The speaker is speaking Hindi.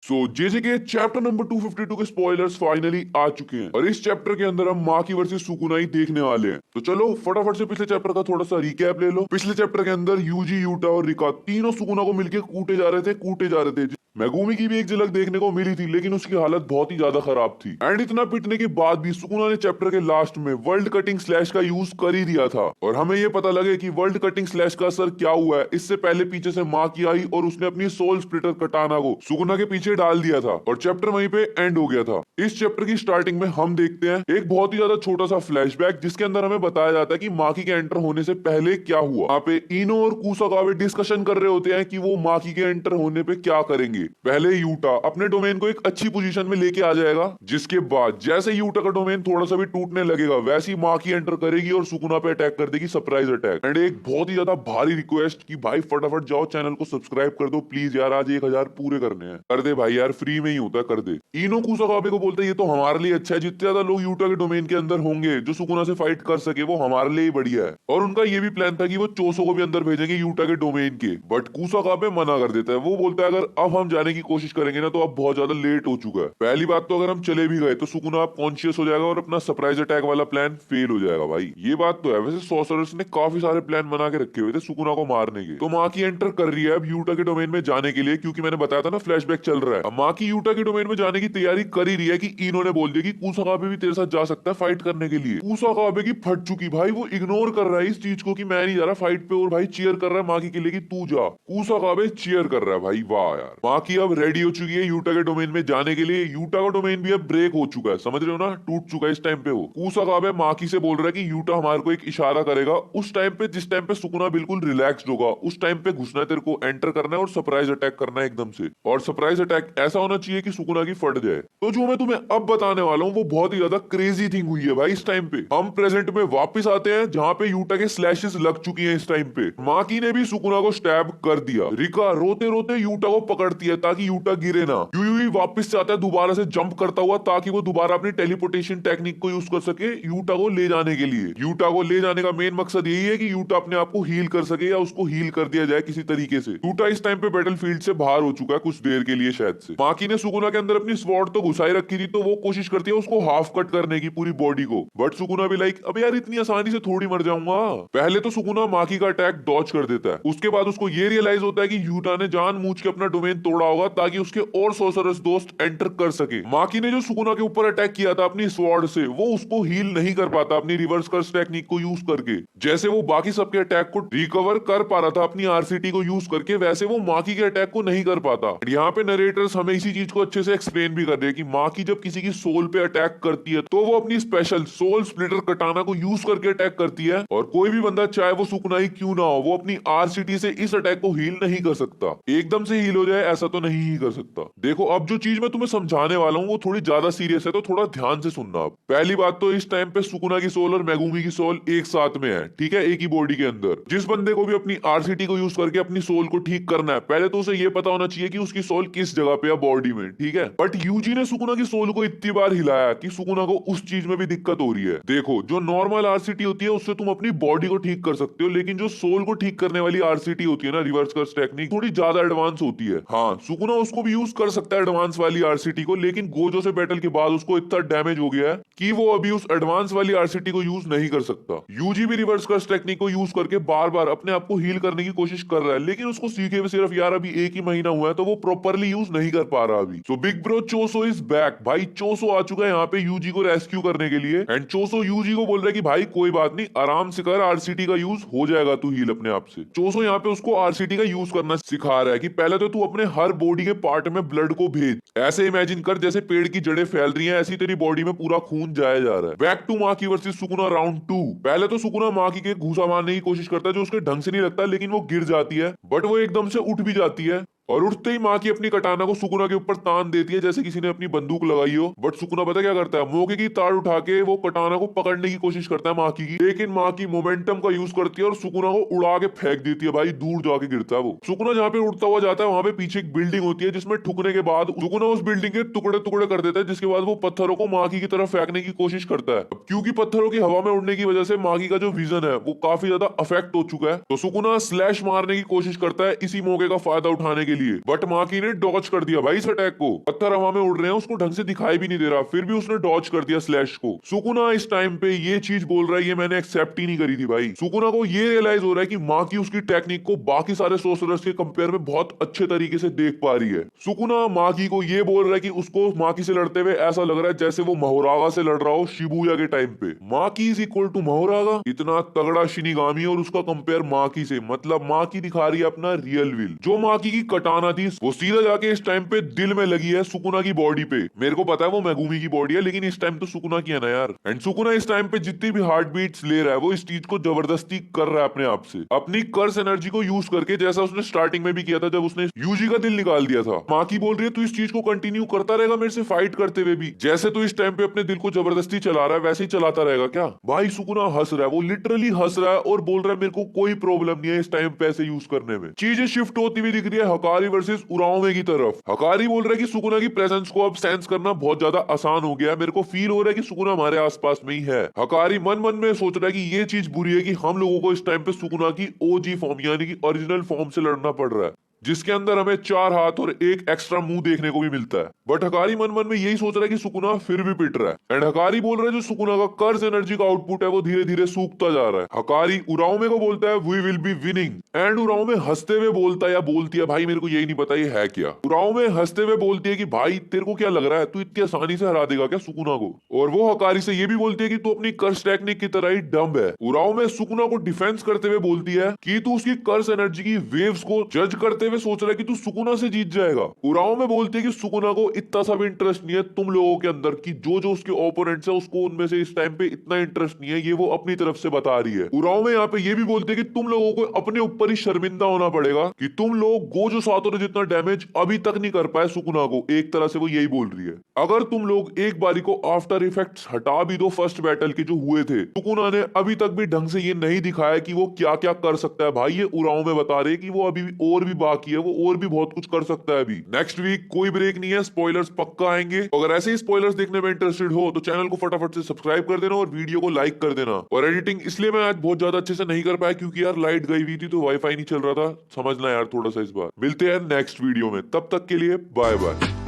जैसे कि चैप्टर नंबर 252 के स्पॉयलर्स फाइनली आ चुके हैं और इस चैप्टर के अंदर हम माकी वर्सेस सुकुनाई देखने वाले हैं। तो चलो फटाफट से पिछले चैप्टर का थोड़ा सा रिकैप ले लो। पिछले चैप्टर के अंदर यूजी, यूटा और रिका तीनों सुकुना को मिलकर कूटे जा रहे थे। मेगुमी की भी एक झलक देखने को मिली थी, लेकिन उसकी हालत बहुत ही ज्यादा खराब थी। एंड इतना पिटने के बाद भी सुकुना ने चैप्टर के लास्ट में वर्ल्ड कटिंग स्लैश का यूज कर ही दिया था। और हमें ये पता लगे कि वर्ल्ड कटिंग स्लैश का असर क्या हुआ है। इससे पहले पीछे से माँ की आई और उसने अपनी सोल स्प्लिटर कटाना को सुकुना के पीछे डाल दिया था और चैप्टर वहीं पे एंड हो गया था। इस चैप्टर की स्टार्टिंग में हम देखते हैं एक बहुत ही ज्यादा छोटा सा फ्लैशबैक, जिसके अंदर हमें बताया जाता है कि माकी के एंटर होने से पहले क्या हुआ। यहाँ पे इनो और कुसाकावे डिस्कशन कर रहे होते हैं कि वो माकी के एंटर होने पे क्या करेंगे। पहले यूटा अपने डोमेन को एक अच्छी पोजीशन में लेके आ जाएगा, जिसके बाद जैसे यूटा का डोमेन थोड़ा सा भी टूटने लगेगा वैसे ही माकी एंटर करेगी और सुकुना पे अटैक कर देगी, सरप्राइज अटैक। एंड एक बहुत ही ज्यादा भारी रिक्वेस्ट कि भाई फटाफट जाओ चैनल को सब्सक्राइब कर दो प्लीज यार, आज 1000 पूरे करने हैं। कर दे भाई यार, फ्री में ही होता है, कर दे। इनो कुसाकाबे को बोलते हैं ये तो हमारे लिए अच्छा है, जितने ज्यादा लोग यूटा के डोमेन के अंदर होंगे जो सुकुना से फाइट कर सके वो हमारे लिए ही बढ़िया है। और उनका ये भी प्लान था कि वो चोसो को भी अंदर भेजेंगे यूटा के डोमेन के, बट कुसाकाबे मना कर देता है। वो बोलता है अगर अब हम जाने की कोशिश करेंगे ना तो अब बहुत ज्यादा लेट हो चुका है। पहली बात तो अगर हम चले भी गए तो सुकुना आप कॉन्शियस हो जाएगा और अपना सरप्राइज अटैक वाला प्लान फेल हो जाएगा। भाई ये बात तो है। वैसे सॉर्सरर्स ने काफी सारे प्लान बना के रखे हुए थे सुकुना को मारने के। तो माँ की एंटर कर रही है अब यूटा के डोमेन में जाने के लिए, क्योंकि मैंने बताया था ना फ्लैशबैक चल रहा है। अब माँ की यूटा के डोमेन में जाने की तैयारी कर ही रही है कि इन्होंने बोल दिया कि कुसाकाबे भी तेरे साथ जा सकता है फाइट करने के लिए। कुसाकाबे की फट चुकी भाई, वो इग्नोर कर रहा है इस चीज को कि मैं नहीं जा रहा फाइट पे, और भाई चीयर कर रहा है माकी के लिए कि तू जा। कुसाकाबे चीयर कर रहा है भाई, वाह यार। माकी अब रेडी हो चुकी है यूटा के डोमेन में जाने के लिए। यूटा का डोमेन भी अब ब्रेक हो चुका है, समझ रहे हो ना, टूट चुका है इस टाइम पे। वो कुसाकाबे माकी से बोल रहा है कि यूटा हमारे को एक इशारा करेगा उस टाइम पे, जिस टाइम पे सुकुना बिल्कुल रिलैक्स्ड होगा, उस टाइम पे घुसना है तेरे को, एंटर करना है और सरप्राइज अटैक करना है एकदम से। और सरप्राइज अटैक ऐसा होना चाहिए कि सुकुना की फट जाए। तो जो मैं तुम्हें अब बताने वाला हूँ वो बहुत ही ज्यादा क्रेजी थिंग हुई है भाई इस टाइम पे। हम प्रेजेंट में वापस आते हैं जहाँ पे यूटा के स्लैशेस लग चुकी हैं इस टाइम पे। माकी ने भी सुकुना को स्टैब कर दिया। रिका रोते रोते यूटा को पकड़ती है ताकि यूटा गिरे ना। यूई वापस से आता है दोबारा से जंप करता हुआ, ताकि वो दोबारा अपनी टेलीपोर्टेशन टेक्निक को यूज कर सके यूटा को ले जाने के लिए। यूटा को ले जाने का मेन मकसद यही है कि यूटा अपने आप को हील कर सके या उसको हील कर दिया जाए किसी तरीके से। यूटा इस टाइम पे बैटलफील्ड से बाहर हो चुका है कुछ देर के लिए शायद से। माकी ने सुकुना के अंदर अपनी स्वॉर्ड तो घुसाई रखी थी, तो वो कोशिश करती है उसको हाफ कट करने की पूरी बॉडी को, बट सुकुना भी लाइक अब यार इतनी आसानी से थोड़ी मर जाऊंगा। पहले तो सुकुना माकी का अटैक डॉज कर देता है, उसके बाद उसको ये रियलाइज होता है कि यूटा ने जानबूझ के अपना डोमेन तोड़ा होगा ताकि उसके और सोर्सरर्स दोस्त एंटर कर सके। माकी ने जो सुकुना के ऊपर अटैक किया था अपनी स्वॉर्ड से, वो उसको हील नहीं कर पाता अपनी रिवर्स कर्स टेक्निक को यूज करके। जैसे वो बाकी सबके अटैक को रिकवर कर पा रहा था अपनी आरसीटी को यूज करके, वैसे वो माकी के अटैक को नहीं कर पाता। यहाँ पे नरेटर्स हमें इसी चीज को अच्छे से एक्सप्लेन भी कर रहे हैं कि माकी जब किसी की सोल पे अटैक करती है तो वो अपनी स्पेशल सोल स्प्लिटर कटाना को यूज करके अटैक करती है, और कोई भी बंदा चाहे वो सुकुना ही क्यों ना हो वो अपनी आरसीटी से इस अटैक को हील नहीं कर सकता। एकदम से हील हो जाए ऐसा तो नहीं ही कर सकता। देखो अब जो चीज मैं तुम्हें समझाने वाला हूँ वो थोड़ी ज्यादा सीरियस है, तो थोड़ा ध्यान से सुनना। आप पहली बात तो इस टाइम पे सुकुना की सोल और मेगुमी की सोल एक साथ में है, ठीक है, एक ही बॉडी के अंदर। जिस बंदे को भी अपनी आरसीटी को यूज करके अपनी सोल को ठीक करना है, पहले तो उसे ये पता होना चाहिए कि उसकी सोल किस जगह पे है बॉडी में, ठीक है। बट यूजी ने सुकुना की सोल को इतनी बार हिलाया कि सुकुना को उस चीज में भी दिक्कत हो रही है। देखो जो नॉर्मल आरसीटी होती है उससे तुम अपनी बॉडी को ठीक कर सकते हो, लेकिन जो सोल को ठीक करने वाली आरसीटी होती है ना, रिवर्स कर्स टेक्निक, थोड़ी ज्यादा एडवांस होती है। हाँ सुकुना उसको भी यूज कर सकता है एडवांस वाली आरसीटी को, लेकिन गोजो से बैटल के बाद उसको इतना डैमेज हो गया है कि वो अभी उस एडवांस वाली आरसीटी को यूज नहीं कर सकता। यूजी भी रिवर्स कर्स टेक्निक को यूज करके बार बार अपने आप को हील करने की कोशिश कर रहा है, लेकिन उसको सीखे हुए सिर्फ यार अभी 1 ही महीना हुआ है, तो वो प्रॉपरली यूज नहीं कर पा रहा अभी। So big bro Choso is back. भाई चोसो आ चुका है यहाँ पे यूजी को रेस्क्यू करने के लिए, एंड चोसो यूजी को बोल रहा है कि भाई कोई बात नहीं, आराम से कर, आरसीटी का यूज हो जाएगा, तू हील अपने आप से। चोसो यहाँ पे उसको आरसीटी का यूज करना सिखा रहा है कि पहले तो तू अपने हर बॉडी के पार्ट में ब्लड को भेज। ऐसे इमेजिन कर जैसे पेड़ की जड़ें फैल रही हैं, ऐसी तेरी बॉडी में पूरा खून जाया जा रहा है। Back to Maki versus Sukuna round 2। पहले तो सुकुना माकी के घूसा मारने की कोशिश करता है जो उसके ढंग से नहीं लगता, लेकिन वो गिर जाती है, बट वो एकदम से उठ भी जाती है, और उठते ही माकी अपनी कटाना को सुकुना के ऊपर तान देती है जैसे किसी ने अपनी बंदूक लगाई हो। बट सुकुना पता क्या करता है, मौके की तार उठा के वो कटाना को पकड़ने की कोशिश करता है माकी की, लेकिन माकी मोमेंटम का यूज करती है और सुकुना को उड़ा के फेंक देती है। भाई दूर जाके गिरता है वो। सुकुना जहाँ पे उड़ता हुआ जाता है वहां पे पीछे एक बिल्डिंग होती है, जिसमें ठुकने के बाद सुकुना उस बिल्डिंग के टुकड़े टुकड़े कर देता है, जिसके बाद वो पत्थरों को माकी की तरफ फेंकने की कोशिश करता है। क्योंकि पत्थरों की हवा में उड़ने की वजह से माकी का जो विजन है वो काफी ज्यादा अफेक्ट हो चुका है, तो सुकुना स्लैश मारने की कोशिश करता है इसी मौके का फायदा उठाने के लिए, बट माकी ने डॉज कर दिया भाई इस अटैक को। पत्थर हवा में उड़ रहे हैं, उसको ढंग से दिखाई भी नहीं दे रहा, फिर भी उसने डॉज कर दिया स्लैश को। सुकुना इस टाइम पे ये चीज बोल रहा है, ये मैंने एक्सेप्ट ही नहीं करी थी भाई। सुकुना को ये रियलाइज हो रहा है कि माकी उसकी टेक्निक को बाकी सारे सोर्सरर्स के कंपेयर में बहुत अच्छे तरीके से देख पा रही है। सुकुना माकी को ये बोल रहा है कि उसको माकी से लड़ते हुए ऐसा लग रहा है जैसे वो मोहरागा से लड़ रहा हो शिबुया के टाइम पे। माकी इज इक्वल टू मोहरागा, इतना तगड़ा शिनिगामी और उसका कंपेयर माकी से, मतलब माकी दिखा रही है अपना रियल विल। जो माकी की कटाना थी वो सीधा जाके इस टाइम पे दिल में लगी है सुकुना की बॉडी पे। मेरे को पता है वो मेगुमी की बॉडी है, लेकिन इस टाइम तो सुकुना की है ना यार। एंड सुकुना इस टाइम पे जितनी भी हार्ट बीट्स ले रहा है वो इस चीज को जबरदस्ती कर रहा है अपने आप से, अपनी कर्स एनर्जी को यूज करके, जैसा उसने स्टार्टिंग में भी किया था जब उसने यूजी का दिल निकाल दिया था। माकी बोल रही है तू इस चीज को कंटिन्यू करता रहेगा मेरे से फाइट करते हुए भी, जैसे तू इस टाइम पे अपने दिल को जबरदस्ती चला रहा है वैसे ही चलाता रहेगा क्या। भाई सुकुना हंस रहा है, वो लिटरली हंस रहा है और बोल रहा है मेरे को कोई प्रॉब्लम नहीं है इस टाइम पे ऐसे यूज करने में। चीजें शिफ्ट होती हुई दिख रही है हकारी वर्सेस उराओमे की तरफ। हकारी बोल रहा है कि सुकुना की प्रेजेंस को अब सेंस करना बहुत ज्यादा आसान हो गया है, मेरे को फील हो रहा है कि सुकुना हमारे आसपास में ही है। हकारी मन मन में सोच रहा है कि ये चीज बुरी है कि हम लोगों को इस टाइम पे सुकुना की ओजी फॉर्म यानी कि ओरिजिनल फॉर्म से लड़ना पड़ रहा है, जिसके अंदर हमें 4 हाथ और एक एक्स्ट्रा मुंह देखने को भी मिलता है। बट हकारी मन मन में यही सोच रहा है कि सुकुना फिर भी पिट रहा है। एंड हकारी बोल रहा है जो सुकुना का कर्ज एनर्जी का आउटपुट है वो धीरे धीरे सूखता जा रहा है। हकारी उराओमे को बोलता है we will be winning, and Uraume हंसते हुए बोलता है या बोलती है भाई मेरे को यही नहीं पता ये है क्या। उराओमे हंसते हुए बोलती है कि भाई तेरे को क्या लग रहा है तू इतनी आसानी से हरा देगा क्या सुकुना को। और वो हकारी से ये भी बोलती है कि तू अपनी कर्ज टेक्निक की तरह ही डम्ब है। उराओमे सुकुना को डिफेंस करते हुए बोलती है कि तू उसकी कर्ज एनर्जी की वेव्स को जज करते हुए सोच रहा है कि तू सुकुना से जीत जाएगा। उराओ में बोलती है कि सुकुना को इतना सा भी इंटरेस्ट नहीं है तुम लोगों के अंदर कि जो जो उसके ओपोनेंट्स है उसको उनमें से इस टाइम पे इतना इंटरेस्ट नहीं है, ये वो अपनी तरफ से बता रही है। उराओ में यहाँ पे ये भी बोलते हैं कि तुम लोगों को अपने ऊपर ही शर्मिंदा होना पड़ेगा कि तुम लोग गोजो सातोरू जितना डैमेज अभी तक नहीं कर पाए सुकुना को। एक तरह से वो यही बोल रही है अगर तुम लोग एक बारी को आफ्टर इफेक्ट्स हटा भी दो फर्स्ट बैटल के जो हुए थे, सुकुना ने अभी तक भी ढंग से ये नहीं दिखाया कि वो क्या क्या कर सकता है। भाई ये उराओ में बता रहे हैं कि वो अभी और भी बाकी है, वो और भी बहुत कुछ कर सकता है। अभी नेक्स्ट वीक कोई ब्रेक नहीं है, स्पॉयलर्स पक्का आएंगे। अगर ऐसे ही स्पॉयलर्स देखने में इंटरेस्टेड हो तो चैनल को फटाफट से सब्सक्राइब कर देना और वीडियो को लाइक कर देना। और एडिटिंग इसलिए मैं आज बहुत ज्यादा अच्छे से नहीं कर पाया क्योंकि यार लाइट गई हुई थी तो वाईफाई नहीं चल रहा था, समझना यार थोड़ा सा इस बार। मिलते हैं नेक्स्ट वीडियो में, तब तक के लिए बाय बाय।